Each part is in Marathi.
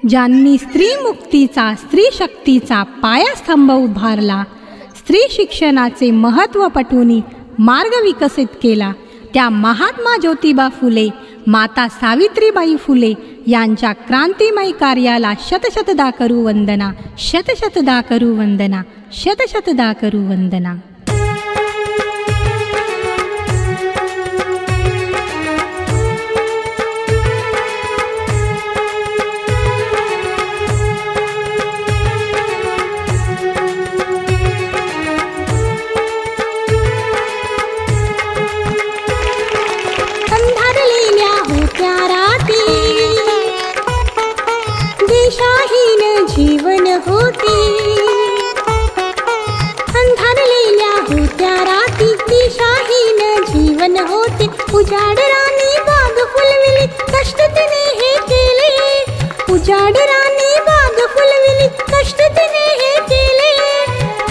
ज्यांनी स्त्री मुक्तीचा, स्त्री शक्तीचा पायास्तंभ उभारला, स्त्री शिक्षणाचे महत्त्व पटवून मार्ग विकसित केला, त्या महात्मा ज्योतिबा फुले, माता सावित्रीबाई फुले यांच्या क्रांतिमय कार्याला शतशतदा करू वंदना, शतशतदा करू वंदना, शतशतदा करू वंदना. जीवन होते अंधारलेल्या होत्या राती, दिशाहीन जीवन होते. उजाड राणी बाग फुलविली, कष्ट तिने हे केले. उजाड राणी बाग फुलविली, कष्ट तिने हे केले.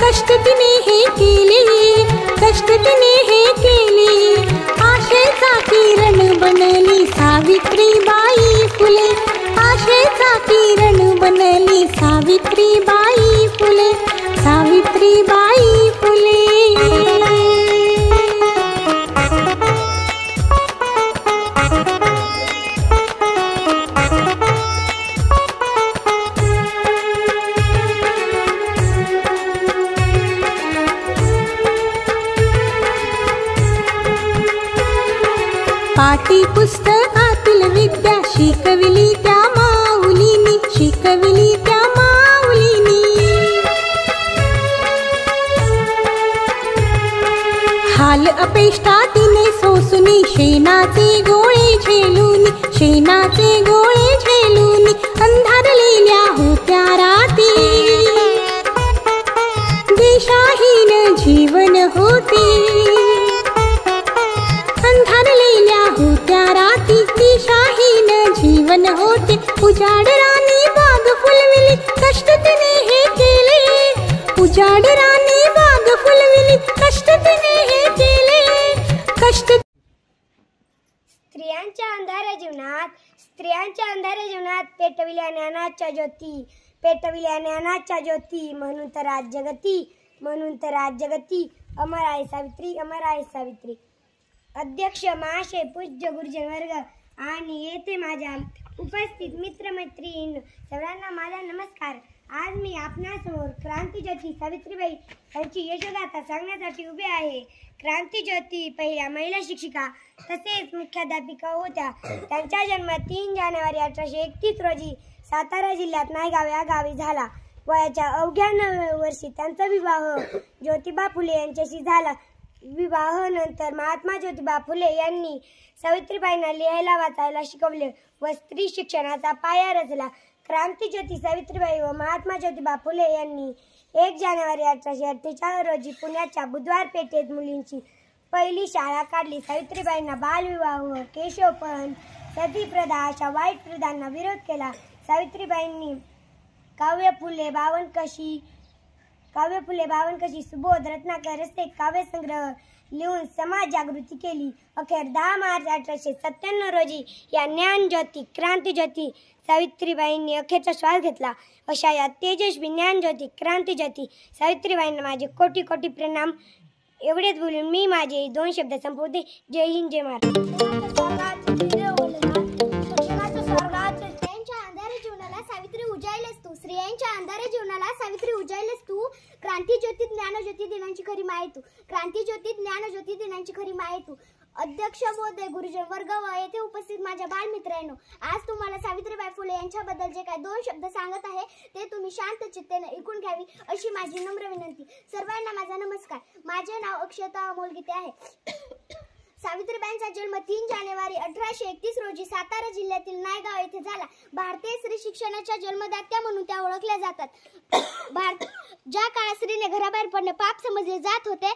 कष्ट तिने हे केले, कष्ट तिने हे केले. आशेचा किरण बनली सावित्रीबाई फुले, आशेचा किरण बनली सावित्रीबाई फुले, सावित्रीबाई फुले. पाठी पुस्तकातील विद्या शिकविली त्या माऊलीनी, शिकविली त्या माऊलीनी. हाल अपेष्टा तिने सोसुनी, शेणाचे गोळे झेलूनी, शेणाचे गोळे झेलूनी. अंधारलेल्या होत्या राती, दिशाहीन जीवन होते. अंधारलेल्या होत्या राती, दिशाहीन जीवन होते. उजाड राणी बाग फुलविली, कष्ट तिने हे केले. उजाड राणी बाग फुलविली, कष्ट तिने हे केले. कष्ट. स्त्रियांच्या अंधाऱ्या जीवनात पेटविल्या ज्ञानाच्या ज्योती, पेटविल्या ज्ञानाच्या ज्योती. म्हणून तर आज जगती, म्हणून तर आज जगती. अमर आहे सावित्री, अमर आहे सावित्री. अध्यक्ष महाशय, पूज्य गुरुजन वर्ग आणि येथे माझ्या उपस्थित मित्रमैत्रीण सर्वांना माझा नमस्कार. आज मी आपणासमोर क्रांतीज्योती सावित्रीबाई यांची यशोगाथा सांगण्यासाठी उभे आहे. क्रांतीज्योती पहिल्या महिला शिक्षिका तसेच मुख्याध्यापिका होत्या. त्यांचा जन्म 3 जानेवारी 1831 रोजी सातारा जिल्ह्यात नायगाव या गावी झाला. वयाच्या अवघ्या 9व्या वर्षी त्यांचा विवाह ज्योतिबा फुले यांच्याशी झाला. विवाहानंतर महात्मा ज्योतिबा फुले यांनी सावित्रीबाईंना लिहायला वाचायला शिकवले व स्त्री शिक्षणाचा पाया रचला. क्रांतीज्योती सावित्रीबाई व महात्मा ज्योतिबा फुले यांनी 1 जानेवारी 1848 रोजी पुण्याच्या बुधवार पेठेत मुलींची पहिली शाळा काढली. सावित्रीबाईंना बालविवाह, केशवपण, सतीप्रथा अशा वाईट प्रथांना विरोध केला. सावित्रीबाईंनी काव्य फुले बावनकशी, सुबोध, रत्नाकर असे काव्यसंग्रह लिहून समाज जागृती केली. अखेर 10 मार्च 1897 रोजी या ज्ञानज्योती क्रांतीज्योती सावित्रीबाईंनी अखेरचा श्वास घेतला. अशा या तेजस्वी ज्ञानज्योती क्रांतीज्योती सावित्रीबाईंना माझे कोटी कोटी प्रणाम. एवढेच बोलून मी माझे 2 शब्द संपवते. जय हिंद, जय महाराष्ट्र. स्त्रियांच्या अंधाऱ्या जीवनाला सावित्री उजाळलेस तू. क्रांतीज्योती ज्ञानज्योती दिनांची खरी माय तू. क्रांतीज्योती ज्ञानज्योती दिनांची खरी माय तू. अध्यक्ष महोदय, गुरुजन वर्ग व येथे उपस्थित माझ्या बालमित्रांनो, आज तुम्हाला सावित्रीबाई फुले यांच्याबद्दल जे काही 2 शब्द सांगत आहे ते तुम्ही शांत चित्तेने ऐकून घ्यावी अशी माझी नम्र विनंती. सर्वांना माझा नमस्कार. माझे नाव अक्षता मोलगीते आहे. सावित्रीबाईंचा जन्म 3 जानेवारी 1831 रोजी सातारा जिल्ह्यातील नायगाव येथे झाला. भारतीय स्त्री शिक्षणाच्या जन्मदात्या म्हणून त्या ओळखल्या जातात. ज्या काळात स्त्रीने घराबाहेर पडणे पाप समजले जात होते,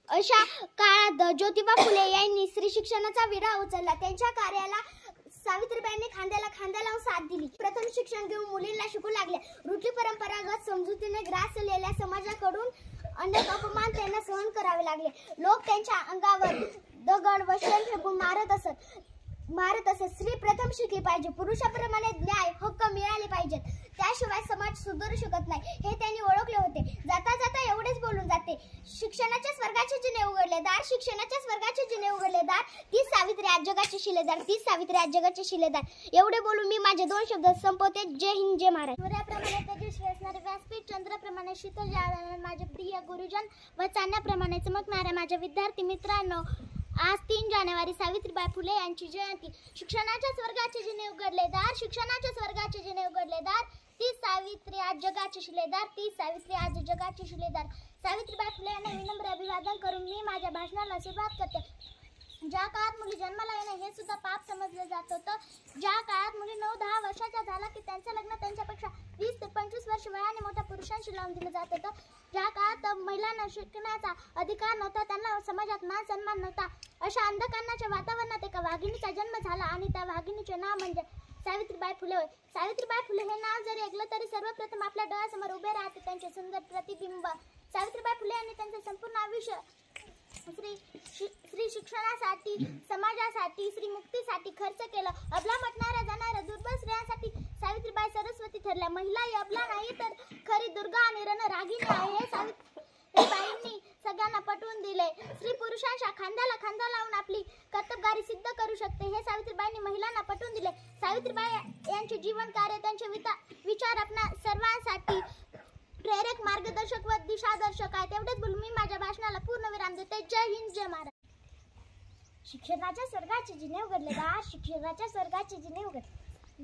अशा काळात ज्योतिबा फुले यांनी स्त्री शिक्षणाचा विडा उचलला. त्यांच्या कार्याला सावित्रीबाईंनी खांद्याला खांदा लावून साथ दिली. प्रथम शिक्षण घेऊन मुलींना शिकू लागल्या. रूढी परंपरागत समजुतीने ग्रासलेल्या समाजाकडून अनेक अपमान त्यांना सहन करावे लागले. लोक त्यांच्या अंगावर दगड व शेण फेकून मारत असत. स्त्री प्रथम शिकली पाहिजे. पुरुषाप्रमाणे न्याय हक्क मिळाला सावित्री आज जगाचे शिलेदार. एवढे बोलून मी माझे 2 शब्द संपवते. जय हिंद, जय महाराष्ट्र. सूर्याप्रमाणे तेजस्वी असणारे व्यासपीठ, चंद्राप्रमाणे शीतल जाणारे माझे प्रिय गुरुजन व चांदण्याप्रमाणे चमकणारे माझे विद्यार्थी मित्रांनो, आज 3 जानेवारी सावित्रीबाई फुले यांची जयंती. शिक्षणाच्या स्वर्गाचे जिने उघडले दार, शिक्षणाच्या स्वर्गाचे जिने उघडले दार. ती सावित्री आज जगाची शिलेदार, ती सावित्री आज जगाची शिलेदार. सावित्रीबाई फुले यांना विनम्र अभिवादन करून मी माझ्या भाषणाला सुरुवात करते. ज्या काळात मुली जन्माला येणे हे सुद्धा पाप समजले जात होतं, ज्या काळात मुली 9-10 वर्षाच्या झाला की त्यांचं लग्न त्यांच्यापेक्षा 20 ते 25 वर्ष वयाने मोठ्या पुरुषांशी लावून दिलं जात होतं, ज्या काळात महिलांना शिकण्याचा अधिकार नव्हता, त्यांना समाजात मान सन्मान नव्हता, अशा अंधकारणाच्या वातावरणात एका वाघिणीचा जन्म झाला आणि त्या वाघिणीचे नाव म्हणजे सावित्रीबाई फुले होय. सावित्रीबाई फुले हे नाव जरी ऐकलं तरी सर्वप्रथम आपल्या डोळ्यासमोर उभे राहते त्यांचे सुंदर प्रतिबिंब. सावित्रीबाई फुले यांनी त्यांचं संपूर्ण आयुष्य स्त्री शिक्षणासाठी, समाजासाठी, स्त्री मुक्तीसाठी खर्च केलं. अबला म्हटणाऱ्या जाणाऱ्या दुर्बल स्त्रियांसाठी सावित्रीबाई सरस्वती ठरल्या. महिला ही अबला नाही तर खरी दुर्गा आणि रणरागिणी आहे हे सावित्रीबाईंनी सगळ्यांना पटवून दिले. स्त्री पुरुषांच्या खांद्याला खांदा लावून आपली कर्तबगारी सिद्ध करू शकते हे सावित्रीबाईंनी महिलांना पटवून दिले. सावित्रीबाई यांचे जीवन कार्य, त्यांचे विचार आपणा सर्वांसाठी प्रेरक, मार्गदर्शक व दिशादर्शक आहे. तेवढेच बोलून मी माझ्या भाषणाला पूर्णविराम देते. जय हिंद, जय महाराष्ट्र. शिक्षणाच्या स्वर्गाचे जिने उघडले दार, शिक्षणाच्या स्वर्गाचे जिने उघडले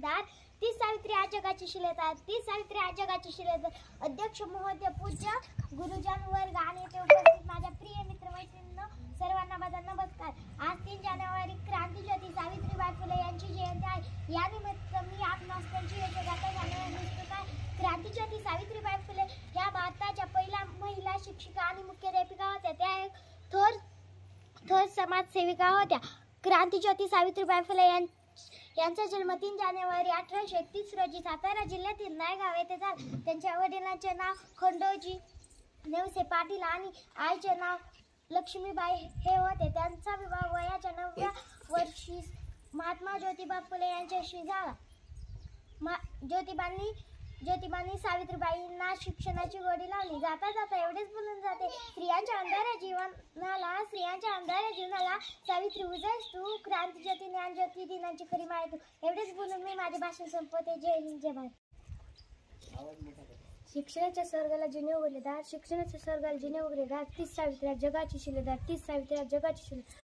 दार. ती सावित्री आज जगाची शिलेदार, ती सावित्री आज जगाची शिलेदार. अध्यक्ष महोदय, पूज्य गुरुजन वर्ग आणि ते उपस्थित माझ्या प्रिय मित्रमैत्रिणींनो, सर्वांना माझा नमस्कार. आज 3 जानेवारी क्रांतीज्योती सावित्रीबाई फुले यांची जयंती आहे. यानिमित्त मी आपणास त्यांची यशोगाथा सांगण्यास उत्सुक आहे. क्रांतीज्योती सावित्रीबाई फुले या भारताच्या पहिल्या महिला शिक्षिका आणि मुख्याध्यापिका होत्या. त्या एक थोर समाजसेविका होत्या. क्रांतीज्योती सावित्रीबाई फुले यांचा जन्म 3 जानेवारी 1831 रोजी सातारा जिल्ह्यातील नायगाव येथे झाला. त्यांच्या वडिलांचे नाव खंडोजी नेवसे पाटील आणि आईचे नाव लक्ष्मीबाई हे होते. त्यांचा विवाह वयाच्या 9व्या वर्षी महात्मा ज्योतिबा फुले यांच्याशी झाला. ज्योतिबांनी सावित्रीबाईंना शिक्षणाची गोडी लावली. जाता जाता एवढेच बोलून जाते, स्त्रियांच्या अंधाऱ्या जीवनाला सावित्री उजळस तू, क्रांतीज्योती ज्ञानज्योती दिनांची खरी माय तू. एवढेच बोलून मी माझे भाषण संपवते. जय हिंद, जय भारत. शिक्षणाच्या स्वर्गाला जिने उघडले दार, शिक्षणाच्या स्वर्गाला जिने उघडले दार. तीच सावित्री आज जगाची शिलेदार, तीच सावित्री आज जगाची शिलेदार.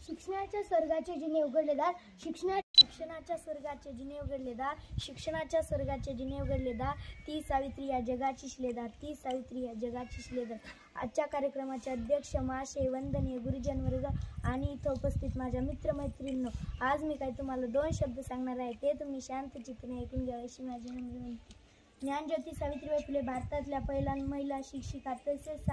शिक्षणाच्या स्वर्गाचे जिने उघडले दार, शिक्षणाच्या स्वर्गाचे जिने उघडले दार, शिक्षणाच्या स्वर्गाचे जिने उघडले दार. ती सावित्री या जगाची शिलेदार, ती सावित्री या जगाची शिलेदार. आजच्या कार्यक्रमाचे अध्यक्ष महाशय, वंदनीय गुरुजन वर्ग आणि इथं उपस्थित माझ्या मित्रमैत्रिणींनो, आज मी काही तुम्हाला 2 शब्द सांगणार आहे, ते तुम्ही शांत चित्ताने ऐकून घ्यावे अशी माझी नम्र विनंती. ज्ञानज्योती सावित्रीबाई फुले भारतातल्या पहिल्या महिला शिक्षिका तसेच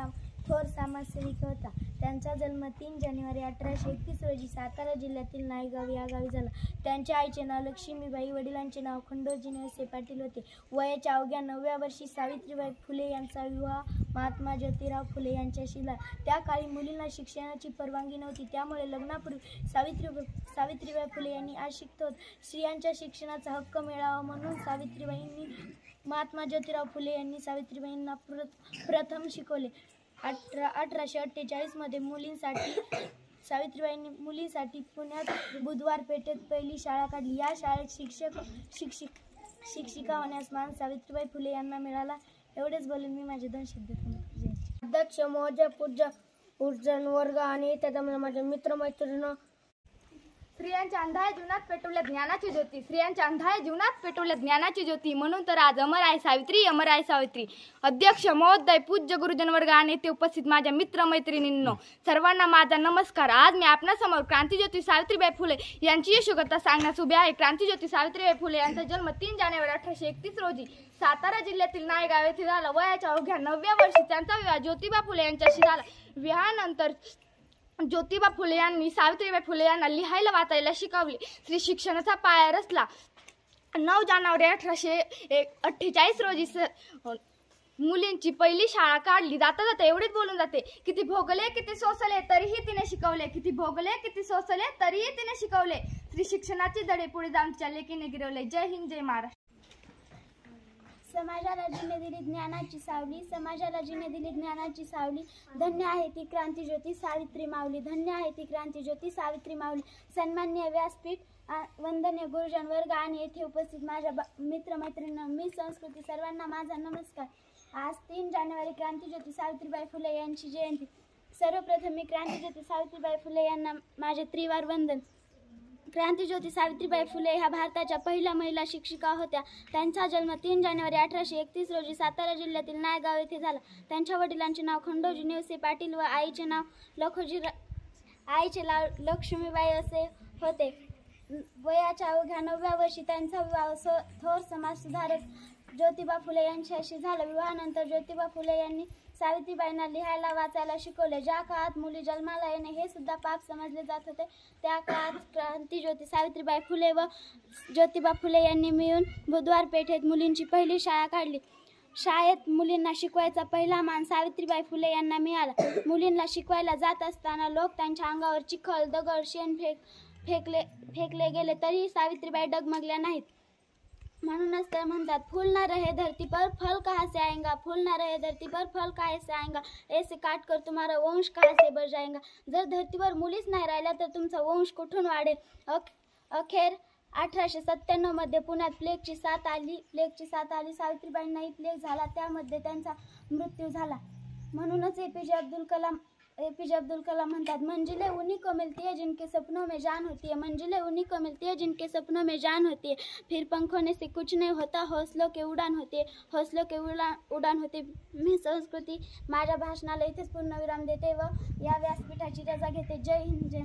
थोर समाजसेविका होता. त्यांचा जन्म 3 जानेवारी 1831 रोजी सातारा जिल्ह्यातील नायगाव या गावी झाला. त्यांच्या आईचे नाव लक्ष्मीबाई, वडिलांचे नाव खंडोजी नेवसे पाटील होते. वयाच्या अवघ्या 9व्या वर्षी सावित्रीबाई फुले यांचा विवाह महात्मा ज्योतिराव फुले यांच्याशी झाला. त्या काळी मुलींना शिक्षणाची परवानगी नव्हती, त्यामुळे लग्नापूर्वी सावित्रीबाई फुले यांनी अशिक्षित स्त्रियांच्या शिक्षणाचा हक्क मिळावा म्हणून महात्मा ज्योतिराव फुले यांनी सावित्रीबाईंना प्रथम शिकवले. 1848 मध्ये सावित्रीबाईंनी मुलींसाठी पुण्यात बुधवार पेठेत पहिली शाळा काढली. या शाळेत शिक्षिका होण्यास मान सावित्रीबाई फुले यांना मिळाला. एवढेच बोलून मी माझे 2 शब्द थांबवते. अध्यक्ष महोदय, पूज्य गुरुजन वर्ग आणि त्याच्यामुळे माझे मित्रमैत्रिणी, स्त्रियांच्या अंधाऱ्या जीवनात पेटवल्या ज्ञानाची ज्योती, स्त्रियांच्या अंधाऱ्या जीवनात पेटवल्या ज्ञानाची ज्योती, म्हणून तर आज अमर आहे सावित्री, अमर आहे सावित्री. अध्यक्ष महोदय, पूज्य गुरुजन वर्ग आणि ते उपस्थित माझ्या मित्रमैत्रिणींनो, सर्वांना माझा नमस्कार. आज मी आपणासमोर क्रांतीज्योती सावित्रीबाई फुले यांची यशोगाथा सांगण्यास उभे आहे. क्रांतीज्योती सावित्रीबाई फुले यांचा जन्म 3 जानेवारी 1831 रोजी सातारा जिल्ह्यातील नायगाव येथे झाला. वयाच्या अवघ्या 9व्या वर्षी त्यांचा विवाह ज्योतिबा फुले यांच्याशी झाला. विवाहानंतर ज्योतिबा फुले यांनी सावित्रीबाई फुले यांना लिहायला वाचायला शिकवले. स्त्री शिक्षणाचा पाया रचला. 9 जानेवारी 1848 रोजी मुलींची पहिली शाळा काढली. जाता जाता एवढेच बोलून जाते, किती भोगले किती सोसले तरीही तिने शिकवले, किती भोगले किती सोसले तरीही तिने शिकवले. स्त्री शिक्षणाचे धडे पुढे जाऊन तिच्या लेकीने गिरवले. जय हिंद, जय महाराष्ट्र. समाजाला जिने दिली ज्ञानाची सावली, समाजाला जिने दिली ज्ञानाची सावली. धन्य आहे ती क्रांतीज्योती सावित्री माऊली, धन्य आहे ती क्रांतीज्योती सावित्री माऊली. सन्माननीय व्यासपीठ, वंदनीय गुरुजन वर्ग आणि येथे उपस्थित माझ्या मित्रमैत्रिणींना, मी संस्कृती, सर्वांना माझा नमस्कार. आज 3 जानेवारी क्रांतीज्योती सावित्रीबाई फुले यांची जयंती. सर्वप्रथम मी क्रांतीज्योती सावित्रीबाई फुले यांना माझे त्रिवार वंदन. क्रांतीज्योती सावित्रीबाई फुले ह्या भारताच्या पहिल्या महिला शिक्षिका होत्या. त्यांचा जन्म 3 जानेवारी 1831 रोजी सातारा जिल्ह्यातील नायगाव येथे झाला. त्यांच्या वडिलांचे नाव खंडोजी नेवसे पाटील व आईचे नाव लक्ष्मीबाई असे होते. वयाच्या अवघ्या 9व्या वर्षी त्यांचा विवाह थोर समाजसुधारक ज्योतिबा फुले यांच्याशी झाला. विवाहानंतर ज्योतिबा फुले यांनी सावित्रीबाईंना लिहायला वाचायला शिकवले. ज्या काळात मुली जन्माला येणे हे सुद्धा पाप समजले जात होते, त्या काळात क्रांतीज्योती सावित्रीबाई फुले व ज्योतिबा फुले यांनी मिळून बुधवार पेठेत मुलींची पहिली शाळा काढली. शाळेत मुलींना शिकवायचा पहिला मान सावित्रीबाई फुले यांना मिळाला. मुलींना शिकवायला जात असताना लोक त्यांच्या अंगावर चिखल, दगड, शेण फेकले गेले तरीही सावित्रीबाई डगमगल्या नाहीत. म्हणूनच तर म्हणतात, फूल ना रहे धरती पर फल कहाँ से आएगा, फूल ना रहे धरती पर फल कहाँ से आएगा, ऐसे काट कर तुम्हारा वंश कहाँ से बढ़ जाएगा. जर धरतीवर मुलीच नाही राहिल्या तर तुमचा वंश कुठून वाढेल. अखेर 1897 मध्ये पुण्यात प्लेगची साथ आली. सावित्रीबाईंनाही प्लेग झाला, त्यामध्ये त्यांचा मृत्यू झाला. म्हणूनच एपीजे अब्दुल कलाम म्हणतात, मंजिलें उन्हीं को मिलती है जिनके सपनों में जान होती है, मंजिलें उन्हीं को मिलती है जिनके सपनों में जान होती है. फिर पंखों से कुछ नहीं होता, हौसलों के उड़ान होती है, हौसलों के उड़ान होते. मी संस्कृती माझ्या भाषणाला इथेच पूर्णविराम देते व या व्यासपीठाची रजा घेते. जय हिंद, जय